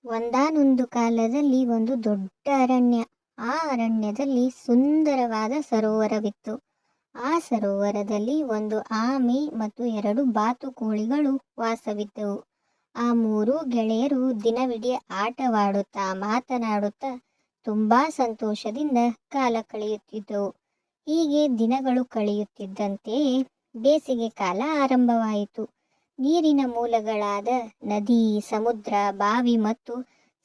ಒಂದಾನೊಂದು ಕಾಲದಲ್ಲಿ ಒಂದು ದೊಡ್ಡ ಅರಣ್ಯ. ಆ ಅರಣ್ಯದಲ್ಲಿ ಸುಂದರವಾದ ಸರೋವರವಿತ್ತು. ಆ ಸರೋವರದಲ್ಲಿ ಒಂದು ಆಮೆ ಮತ್ತು 2 ಬಾತುಕೋಳಿಗಳು ವಾಸವಿದ್ದವು. ಆ 3 ಗೆಳೆಯರು ದಿನವಿಡೀ ಆಟವಾಡುತ್ತಾ ಮಾತನಾಡುತ್ತಾ ತುಂಬಾ ಸಂತೋಷದಿಂದ ಕಾಲ ಕಳೆಯುತ್ತಿದ್ದವು. ಹೀಗೆ ದಿನಗಳು ಕಳೆಯುತ್ತಿದ್ದಂತೆಯೇ ಬೇಸಿಗೆ ಕಾಲ ಆರಂಭವಾಯಿತು. ನೀರಿನ ಮೂಲಗಳಾದ ನದಿ, ಸಮುದ್ರ, ಬಾವಿ ಮತ್ತು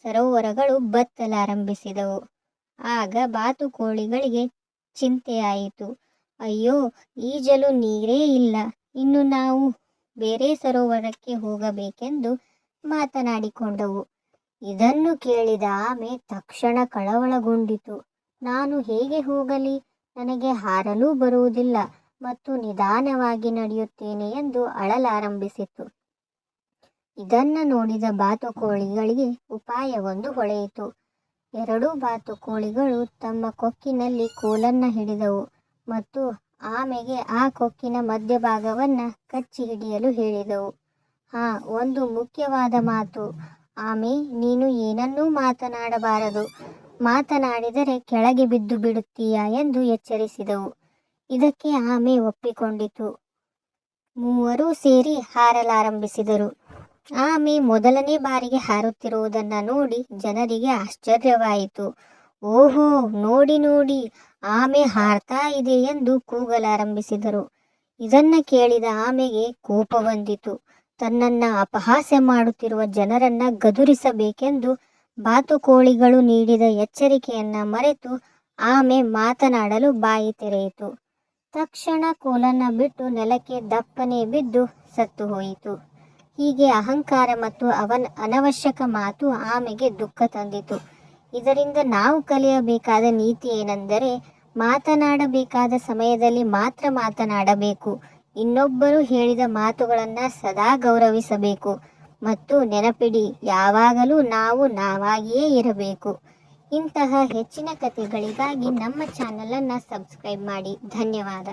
ಸರೋವರಗಳು ಬತ್ತಲಾರಂಭಿಸಿದವು. ಆಗ ಬಾತುಕೋಳಿಗಳಿಗೆ ಚಿಂತೆಯಾಯಿತು. ಅಯ್ಯೋ, ಈಜಲು ನೀರೇ ಇಲ್ಲ, ಇನ್ನು ನಾವು ಬೇರೆ ಸರೋವರಕ್ಕೆ ಹೋಗಬೇಕೆಂದು ಮಾತನಾಡಿಕೊಂಡವು. ಇದನ್ನು ಕೇಳಿದ ಆಮೆ ತಕ್ಷಣ ಕಳವಳಗೊಂಡಿತು. ನಾನು ಹೇಗೆ ಹೋಗಲಿ? ನನಗೆ ಹಾರಲೂ ಬರುವುದಿಲ್ಲ ಮತ್ತು ನಿಧಾನವಾಗಿ ನಡೆಯುತ್ತೇನೆ ಎಂದು ಅಳಲಾರಂಭಿಸಿತು. ಇದನ್ನ ನೋಡಿದ ಬಾತುಕೋಳಿಗಳಿಗೆ ಉಪಾಯವೊಂದು ಹೊಳೆಯಿತು. 2 ಬಾತುಕೋಳಿಗಳು ತಮ್ಮ ಕೊಕ್ಕಿನಲ್ಲಿ ಕೋಲನ್ನ ಹಿಡಿದವು ಮತ್ತು ಆಮೆಗೆ ಆ ಕೊಕ್ಕಿನ ಮಧ್ಯಭಾಗವನ್ನ ಕಚ್ಚಿ ಹಿಡಿಯಲು ಹೇಳಿದವು. ಒಂದು ಮುಖ್ಯವಾದ ಮಾತು, ಆಮೆ, ನೀನು ಏನನ್ನೂ ಮಾತನಾಡಬಾರದು. ಮಾತನಾಡಿದರೆ ಕೆಳಗೆ ಬಿದ್ದು ಬಿಡುತ್ತೀಯಾ ಎಂದು ಎಚ್ಚರಿಸಿದವು. ಇದಕ್ಕೆ ಆಮೆ ಒಪ್ಪಿಕೊಂಡಿತು. ಮೂವರೂ ಸೇರಿ ಹಾರಲಾರಂಭಿಸಿದರು. ಆಮೆ ಮೊದಲನೇ ಬಾರಿಗೆ ಹಾರುತ್ತಿರುವುದನ್ನು ನೋಡಿ ಜನರಿಗೆ ಆಶ್ಚರ್ಯವಾಯಿತು. ಓಹೋ, ನೋಡಿ ನೋಡಿ, ಆಮೆ ಹಾರ್ತಾ ಇದೆ ಎಂದು ಕೂಗಲಾರಂಭಿಸಿದರು. ಇದನ್ನ ಕೇಳಿದ ಆಮೆಗೆ ಕೋಪ ಬಂದಿತು. ತನ್ನನ್ನ ಅಪಹಾಸ್ಯ ಮಾಡುತ್ತಿರುವ ಜನರನ್ನ ಗದರಿಸಬೇಕೆಂದು ಬಾತುಕೋಳಿಗಳು ನೀಡಿದ ಎಚ್ಚರಿಕೆಯನ್ನ ಮರೆತು ಆಮೆ ಮಾತನಾಡಲು ಬಾಯಿ ತೆರೆಯಿತು. ತಕ್ಷಣ ಕೋಲನ್ನ ಬಿಟ್ಟು ನೆಲಕ್ಕೆ ದಪ್ಪನೆ ಬಿದ್ದು ಸತ್ತು ಹೋಯಿತು. ಹೀಗೆ ಅಹಂಕಾರ ಮತ್ತು ಅನವಶ್ಯಕ ಮಾತು ಆಮೆಗೆ ದುಃಖ ತಂದಿತು. ಇದರಿಂದ ನಾವು ಕಲಿಯಬೇಕಾದ ನೀತಿ ಏನೆಂದರೆ, ಮಾತನಾಡಬೇಕಾದ ಸಮಯದಲ್ಲಿ ಮಾತ್ರ ಮಾತನಾಡಬೇಕು. ಇನ್ನೊಬ್ಬರು ಹೇಳಿದ ಮಾತುಗಳನ್ನು ಸದಾ ಗೌರವಿಸಬೇಕು ಮತ್ತು ನೆನಪಿಡಿ, ಯಾವಾಗಲೂ ನಾವು ನಾವಾಗಿಯೇ ಇರಬೇಕು. ಇಂತಹ ಹೆಚ್ಚಿನ ಕಥೆಗಳಿಗಾಗಿ ನಮ್ಮ ಚಾನಲನ್ನು ಸಬ್ಸ್ಕ್ರೈಬ್ ಮಾಡಿ. ಧನ್ಯವಾದ.